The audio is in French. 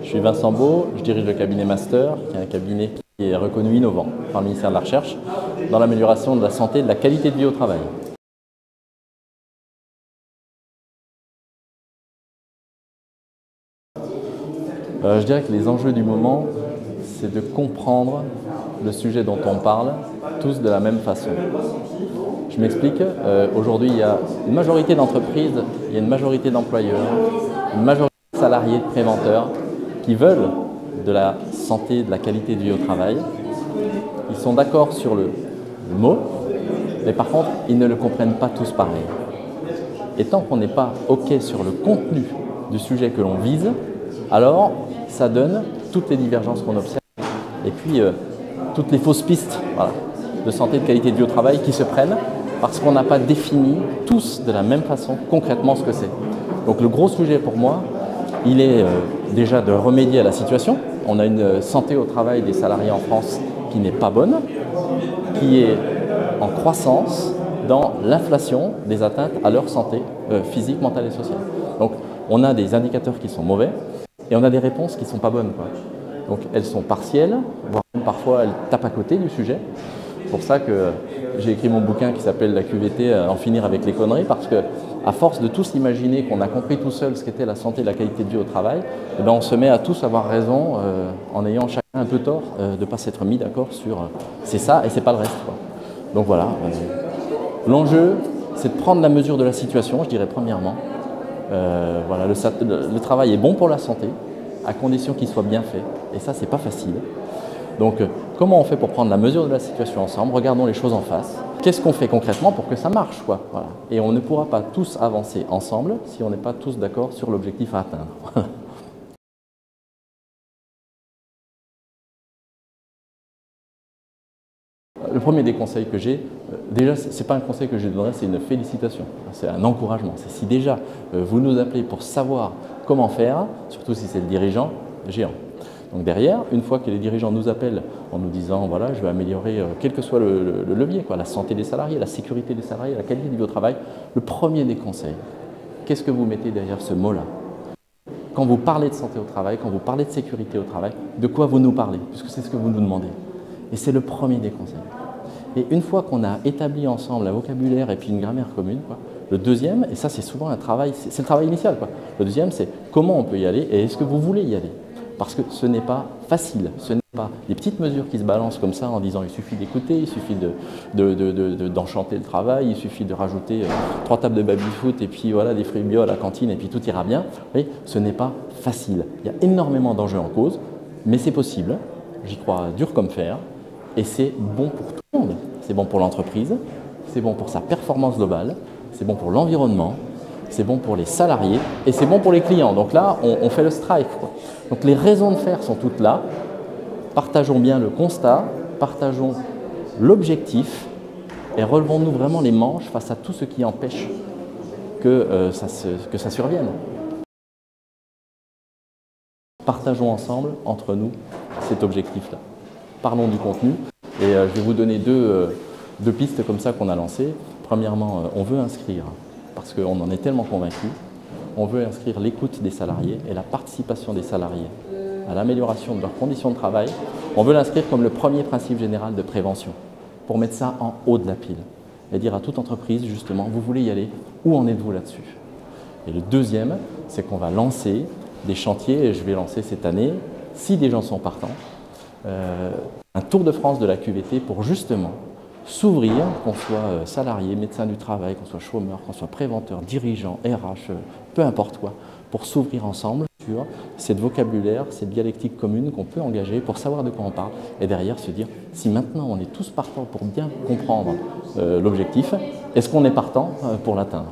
Je suis Vincent Beau, je dirige le cabinet Master, qui est un cabinet qui est reconnu innovant par le ministère de la Recherche dans l'amélioration de la santé et de la qualité de vie au travail. Je dirais que les enjeux du moment, c'est de comprendre le sujet dont on parle, tous de la même façon. Je m'explique, aujourd'hui il y a une majorité d'entreprises, il y a une majorité d'employeurs, une majorité de salariés, de préventeurs qui veulent de la santé, de la qualité de vie au travail. Ils sont d'accord sur le mot, mais par contre ils ne le comprennent pas tous pareil. Et tant qu'on n'est pas OK sur le contenu du sujet que l'on vise, alors ça donne toutes les divergences qu'on observe et puis toutes les fausses pistes de santé et de qualité de vie au travail qui se prennent parce qu'on n'a pas défini tous de la même façon concrètement ce que c'est. Donc le gros sujet pour moi, il est déjà de remédier à la situation. On a une santé au travail des salariés en France qui n'est pas bonne, qui est en croissance dans l'inflation des atteintes à leur santé physique, mentale et sociale. Donc on a des indicateurs qui sont mauvais et on a des réponses qui ne sont pas bonnes, quoi. Donc elles sont partielles, voire même parfois elles tapent à côté du sujet. C'est pour ça que j'ai écrit mon bouquin qui s'appelle La QVT, en finir avec les conneries, parce que à force de tous imaginer qu'on a compris tout seul ce qu'était la santé et la qualité de vie au travail, eh bien on se met à tous avoir raison en ayant chacun un peu tort de ne pas s'être mis d'accord sur c'est ça et c'est pas le reste, quoi. Donc voilà, l'enjeu c'est de prendre la mesure de la situation, je dirais premièrement. Voilà, le travail est bon pour la santé, à condition qu'il soit bien fait, et ça c'est pas facile. Donc comment on fait pour prendre la mesure de la situation ensemble? Regardons les choses en face. Qu'est-ce qu'on fait concrètement pour que ça marche, quoi? Voilà. Et on ne pourra pas tous avancer ensemble si on n'est pas tous d'accord sur l'objectif à atteindre. Le premier des conseils que j'ai, déjà ce n'est pas un conseil que je donnerais, c'est une félicitation, c'est un encouragement. C'est si déjà vous nous appelez pour savoir comment faire, surtout si c'est le dirigeant, géant. Donc derrière, une fois que les dirigeants nous appellent en nous disant voilà, je vais améliorer quel que soit le levier, quoi, la santé des salariés, la sécurité des salariés, la qualité de vie au travail, le premier des conseils, qu'est-ce que vous mettez derrière ce mot-là? Quand vous parlez de santé au travail, quand vous parlez de sécurité au travail, de quoi vous nous parlez? Puisque c'est ce que vous nous demandez. Et c'est le premier des conseils. Et une fois qu'on a établi ensemble un vocabulaire et puis une grammaire commune, quoi, le deuxième, et ça c'est souvent un travail, c'est le travail initial, quoi. Le deuxième c'est comment on peut y aller et est-ce que vous voulez y aller? Parce que ce n'est pas facile, ce n'est pas des petites mesures qui se balancent comme ça en disant il suffit d'écouter, il suffit d'enchanter le travail, il suffit de rajouter 3 tables de baby-foot et puis voilà, des fruits bio à la cantine et puis tout ira bien. Vous voyez, ce n'est pas facile. Il y a énormément d'enjeux en cause, mais c'est possible, j'y crois dur comme fer, et c'est bon pour tout le monde. C'est bon pour l'entreprise, c'est bon pour sa performance globale, c'est bon pour l'environnement, c'est bon pour les salariés et c'est bon pour les clients. Donc là, on fait le strike, quoi. Donc les raisons de faire sont toutes là. Partageons bien le constat, partageons l'objectif et relevons-nous vraiment les manches face à tout ce qui empêche que ça survienne. Partageons ensemble, entre nous, cet objectif-là. Parlons du contenu et je vais vous donner deux pistes comme ça qu'on a lancées. Premièrement, on veut inscrire, parce qu'on en est tellement convaincus, on veut inscrire l'écoute des salariés et la participation des salariés à l'amélioration de leurs conditions de travail. On veut l'inscrire comme le premier principe général de prévention, pour mettre ça en haut de la pile et dire à toute entreprise, justement, vous voulez y aller, où en êtes-vous là-dessus? Et le deuxième, c'est qu'on va lancer des chantiers, et je vais lancer cette année, si des gens sont partants, un tour de France de la QVT pour justement s'ouvrir, qu'on soit salarié, médecin du travail, qu'on soit chômeur, qu'on soit préventeur, dirigeant, RH, peu importe quoi, pour s'ouvrir ensemble sur cette vocabulaire, cette dialectique commune qu'on peut engager pour savoir de quoi on parle et derrière se dire si maintenant on est tous partants pour bien comprendre l'objectif, est-ce qu'on est partant pour l'atteindre?